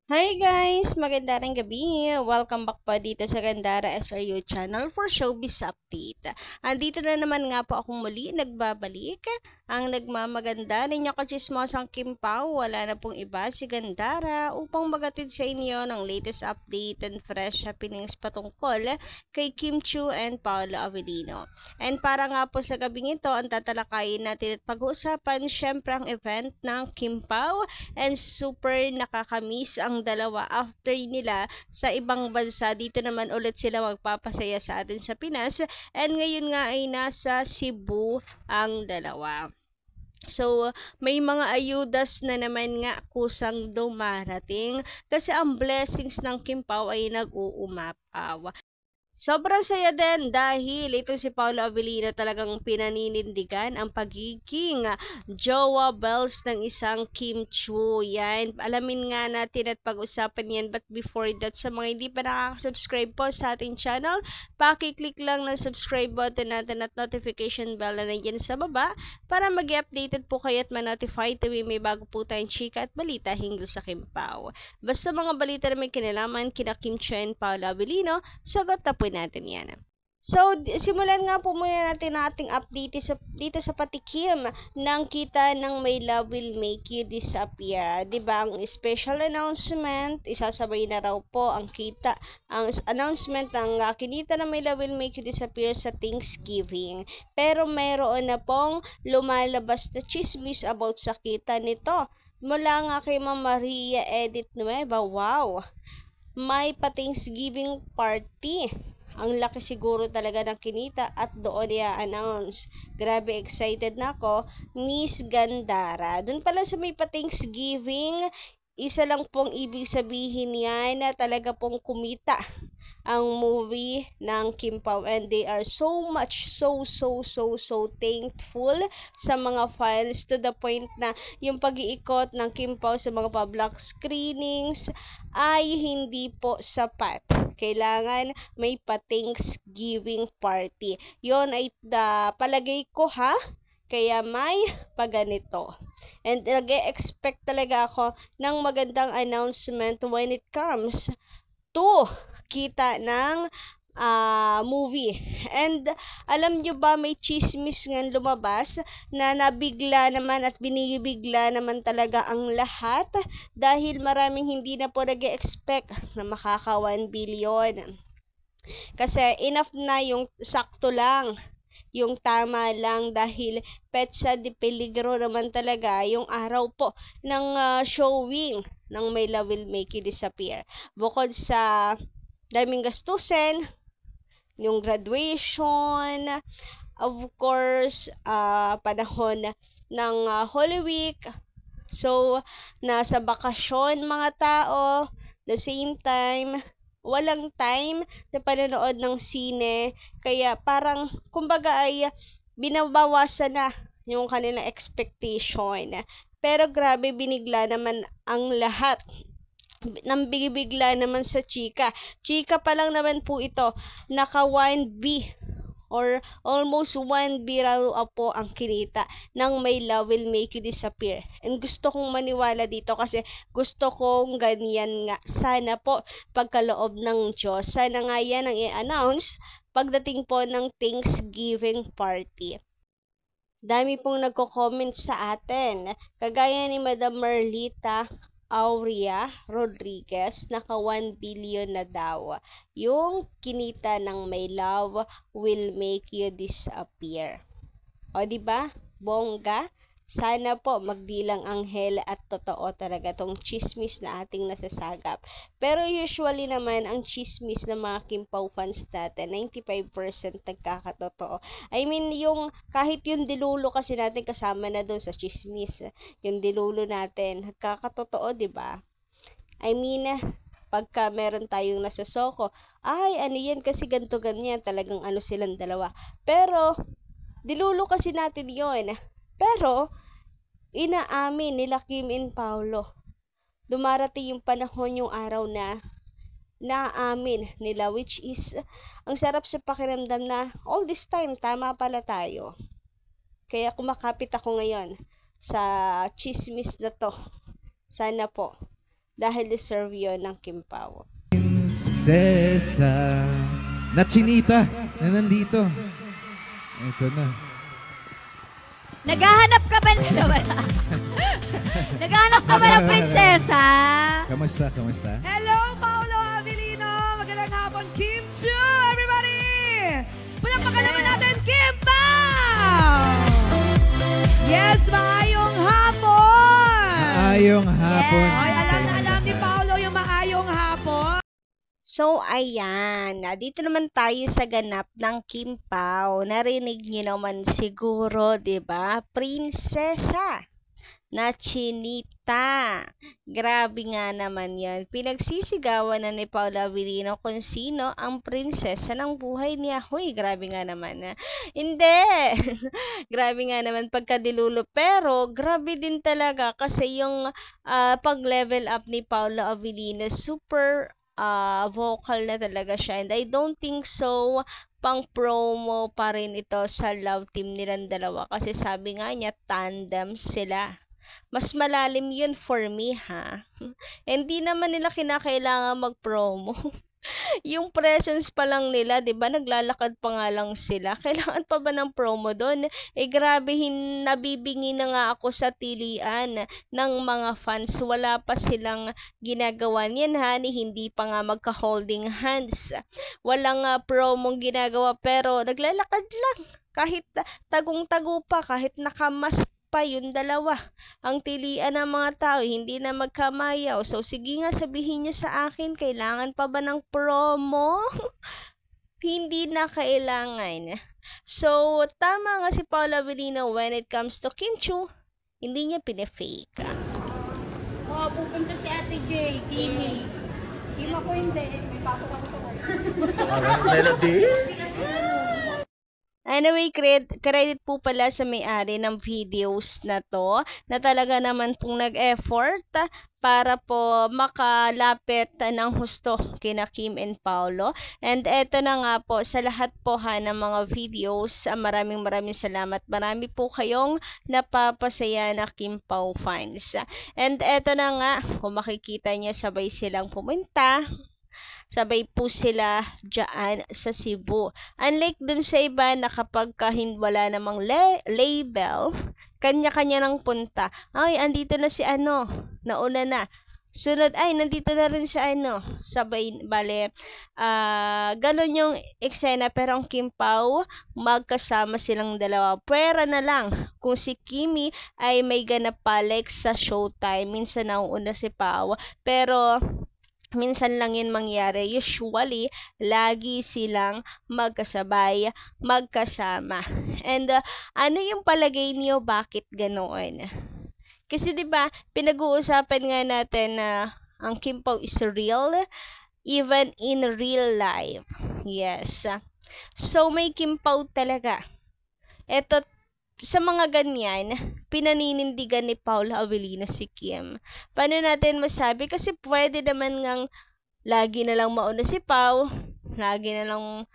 Hi guys! Magandang gabi! Welcome back po dito sa Gandara SRU channel for Showbiz Update. Andito na naman nga po akong muli nagbabalik. Ang nagmamaganda ninyo kachismosang Kim Pao, wala na pong iba si Gandara upang magatid sa inyo ng latest update and fresh happenings patungkol kay Kim Chiu and Paolo Avellino. And para nga po sa gabing ito, ang tatalakayin natin at pag-uusapan syempre ang event ng Kim Pao and super nakakamiss ang dalawa after nila sa ibang bansa. Dito naman ulit sila magpapasaya sa atin sa Pinas and ngayon nga ay nasa Cebu ang dalawa. So, may mga ayudas na naman nga kusang dumarating kasi ang blessings ng Kim Pao ay nag-uumapaw. Sobrang saya din dahil ito si Paolo Avellino talagang pinaninindigan ang pagiging jowa bells ng isang Kim Chiu. Yan, alamin nga natin at pag-usapan yan. But before that, sa mga hindi pa nakaka-subscribe po sa ating channel, paki-click lang ng subscribe button natin at notification bell na nandiyan sa baba para mag-updated po kayo at ma-notify tuwing may bago po tayong chika at balita hinggil sa Kim Pao. Basta mga balita na may kinalaman kina Kim Chiu and Paolo Avellino, sagot na po natin yan. So, simulan nga po muna natin ang ating update dito sa patikim ng kita ng My Love Will Make You Disappear. Diba, ang special announcement, isasabay na raw po ang announcement ng kinita ng My Love Will Make You Disappear sa Thanksgiving. Pero mayroon na pong lumalabas na chismis about sa kita nito. Mula nga kay Ma'am Maria Edith Nueva, wow! May pa-Thanksgiving party. Ang laki siguro talaga ng kinita at doon i-announce. Grabe, excited na ako. Miss Gandara. Doon pala sa may pa-Thanksgiving, isa lang pong ibig sabihin yan na talaga pong kumita ang movie ng Kim Pao and they are so much so thankful sa mga files to the point na yung pag-iikot ng Kim Pao sa mga public screenings ay hindi po sapat. Kailangan may pa-Thanksgiving party. Yon ay palagay ko ha, kaya may paganito. And nag-expect talaga ako ng magandang announcement when it comes to kita ng movie. And alam nyo ba, may chismis nga lumabas na nabigla naman at binibigla naman talaga ang lahat dahil maraming hindi na po nag-expect na makaka 1 billion. Kasi enough na yung sakto lang, yung tama lang dahil petsa de peligro naman talaga yung araw po ng showing ng My Love Will Make You Disappear. Bukod sa daming gastusin, yung graduation, of course, panahon ng Holy Week. So, nasa bakasyon mga tao, the same time, walang time sa panonood ng sine. Kaya parang, kumbaga ay binabawasan na yung kanilang expectation. Pero grabe, binigla naman ang lahat nang bigla naman sa chika. Chika pa lang naman po ito. Naka 1B or almost 1B raw po ang kinita ng My Love Will Make You Disappear. And gusto kong maniwala dito kasi gusto kong ganyan nga. Sana po pagkaloob ng Diyos. Sana nga yan ang i-announce pagdating po ng Thanksgiving party. Dami pong nagko-comment sa atin. Kagaya ni Madam Merlita Aurea Rodriguez, naka 1 billion na daw yung kinita ng My Love Will Make You Disappear. O diba? Bongga? Sana po magdilang anghel at totoo talaga tong chismis na ating nasasagap. Pero usually naman ang chismis ng mga Kim Pao fans natin, 95% nagkakatotoo. I mean, yung kahit yung dilulo kasi natin kasama na doon sa chismis. Yung dilulo natin, nagkakatotoo, 'di ba? I mean, pagka meron tayong nasasoko, ay ano yan kasi ganto ganyan, talagang ano silang dalawa. Pero dilulo kasi natin 'yon. Pero, inaamin nila Kim and Paolo. Dumarating yung panahon, yung araw na naamin nila, which is, ang sarap sa pakiramdam na all this time, tama pala tayo. Kaya kumakapit ako ngayon sa chismis na to. Sana po dahil deserve yun ng Kim Pao. Prinsesa na Chinita na nandito. Ito na. Naghahanap ka ba? Naghahanap ka ba ng prinsesa? Kamusta? Kamusta? Hello, Paolo Avellino! Magandang hapon, Kim Chu! Everybody! Palampakan naman natin, Kim Pao! Yes, maayong hapon! Maayong hapon. Yes. Oy, alam na alam ni Paolo yung maayong hapon. So, ayan. Dito naman tayo sa ganap ng Kim Pao. Narinig niyo naman siguro, di ba? Prinsesa na Chinita. Grabe nga naman yan. Pinagsisigawan na ni Paolo Avellino kung sino ang prinsesa ng buhay niya. Huy, grabe nga naman. Hindi. Grabe nga naman pagkadilulo. Pero, grabe din talaga kasi yung pag-level up ni Paolo Avellino, super vocal na talaga siya, and I don't think so pang promo pa rin ito sa love team nilang dalawa kasi sabi nga niya tandem sila. Mas malalim yun for me, ha? Hindi naman nila kinakailangan mag-promo. Yung presence pa lang nila, 'di ba? Naglalakad pa nga lang sila. Kailangan pa ba ng promo doon? Eh grabe, nabibingi na nga ako sa tilian ng mga fans. Wala pa silang ginagawa niyan, honey. Hindi pa nga magka-holding hands. Walang promong ginagawa pero naglalakad lang. Kahit tagong-tago pa, kahit nakamask pa yung dalawa. Ang tilian ng mga tao, hindi na magkamayaw. So, sige nga, sabihin nyo sa akin, kailangan pa ba ng promo? Hindi na kailangan. So, tama nga si Paolo Avellino when it comes to Kim Chu, hindi niya pinefake. Pupunta si Ate J, Kimi. Kim ako hindi. May pasok ako sa work. Melody? Anyway, credit po pala sa may-ari ng videos na to na talaga naman pong nag-effort para po makalapit ng husto kina Kim and Paolo. And eto na nga po sa lahat po ng mga videos, maraming salamat. Marami po kayong napapasaya na Kim Pao fans. And eto na nga, kung makikita niyo sabay silang pumunta. Sabay po sila dyan sa Cebu. Unlike dun sa iba na kapag wala namang label, kanya-kanya nang punta. Ay, andito na si ano, nauna na. Sunod, ay, nandito na rin si ano. Sabay, bale, ganon yung eksena. Pero ang Kim Pao, magkasama silang dalawa. Pwera na lang kung si Kimi ay may ganap pa like sa Showtime. Minsan nauuna si Pao. Pero minsan lang yun mangyari. Usually, lagi silang magkasabay, magkasama. And ano yung palagay niyo bakit ganoon? Kasi 'di ba, pinag-uusapan nga natin na ang Kim Pao is real even in real life. Yes. So may Kim Pao talaga. Eto, sa mga ganyan, pinaninindigan ni Paolo Avellino si Kim. Paano natin masabi? Kasi pwede naman ngang lagi na lang mauna si Pao, lagi na lang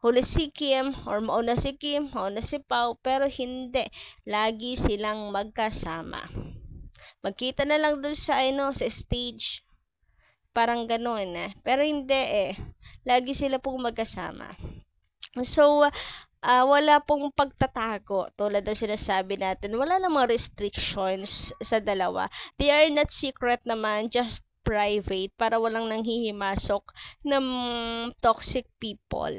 huli si Kim, or mauna si Kim, mauna si Pao, pero hindi. Lagi silang magkasama. Magkita na lang doon sa, sa stage. Parang ganoon. Pero hindi Lagi sila pong magkasama. So, wala pong pagtatago. Tulad ng sinasabi natin, wala namang restrictions sa dalawa. They are not secret naman, just private, para walang nanghihimasok ng toxic people.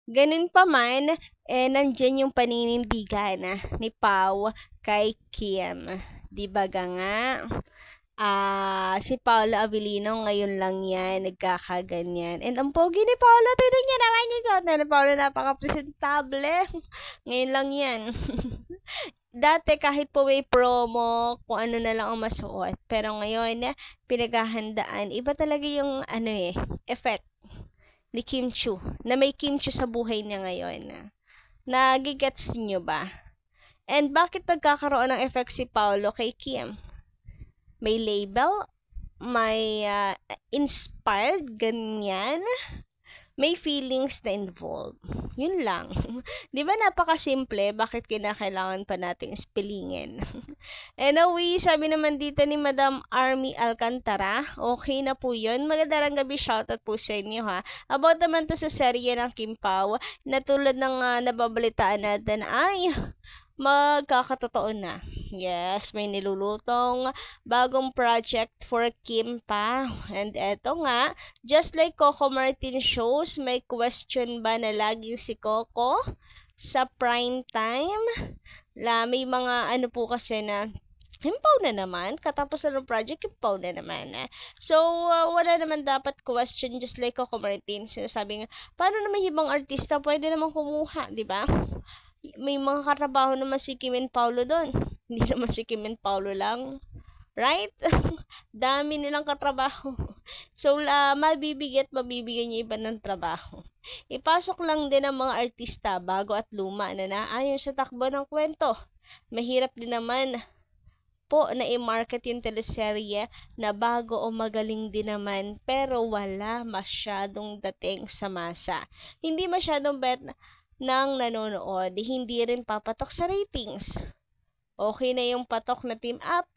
Ganun pa man, nandyan yung paninindigan ni Pao kay Kim. Di ba nga? Si Paolo Avellino ngayon lang yan, nagkakaganyan. And ang pogi ni Paolo, tinan niya naman yung suot na ni Paolo, napaka-presentable. Ngayon lang yan. Dati kahit po may promo, kung ano na lang ang masuot. Pero ngayon, pinaghahandaan. Iba talaga yung effect ni Kim Chu. Na may Kim Chu sa buhay niya ngayon. Nagigets nyo ba? And bakit nagkakaroon ng effect si Paolo kay Kim? May label, may inspired, ganyan. may feelings na involved. Yun lang. Di ba napakasimple? Bakit kinakailangan pa nating spellingin? Anyway, sabi naman dito ni Madam Army Alcantara, okay na po yun. Magandang gabi, shoutout po sa inyo ha. About naman to sa serye ng Kim Pao, na tulad ng nababalitaan natin ay magkakatotoo na. Yes, may nilulutong bagong project for Kim Pao. And eto nga, just like Coco Martin shows, may question ba na laging si Coco sa prime time? May mga ano po kasi na Kim Pao na naman, katapusan ng project, Kim Pao na naman. So, wala naman dapat question, just like Coco Martin. Sinasabi nga, paano naman ibang artista pwede naman kumuha, di ba? May mga katrabaho naman si Kim and Paulo doon. Hindi naman si Kim and Paulo lang. Right? Dami nilang katrabaho. So, mabibigyan niya iba ng trabaho. Ipasok lang din ang mga artista, bago at luma, na naayon sa takbo ng kwento. Mahirap din naman po na i-market yung teleserye na bago o magaling din naman, pero wala masyadong dating sa masa. Hindi masyadong bet ng nanonood, hindi rin papatok sa ratings. Okay na yung patok na team up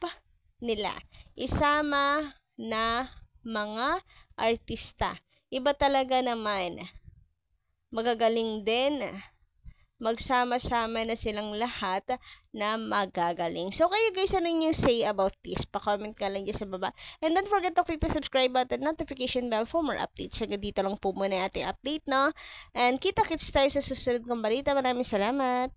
nila. Isama na mga artista. Iba talaga naman. Magagaling din. Magsama-sama na silang lahat na magagaling. So, kayo guys, ano yung say about this? Pa-comment ka lang dyan sa baba. And don't forget to click the subscribe button, notification bell for more updates. Hanggang dito lang po muna yung ating update, no? And kita-kits tayo sa susunod kong balita. Maraming salamat!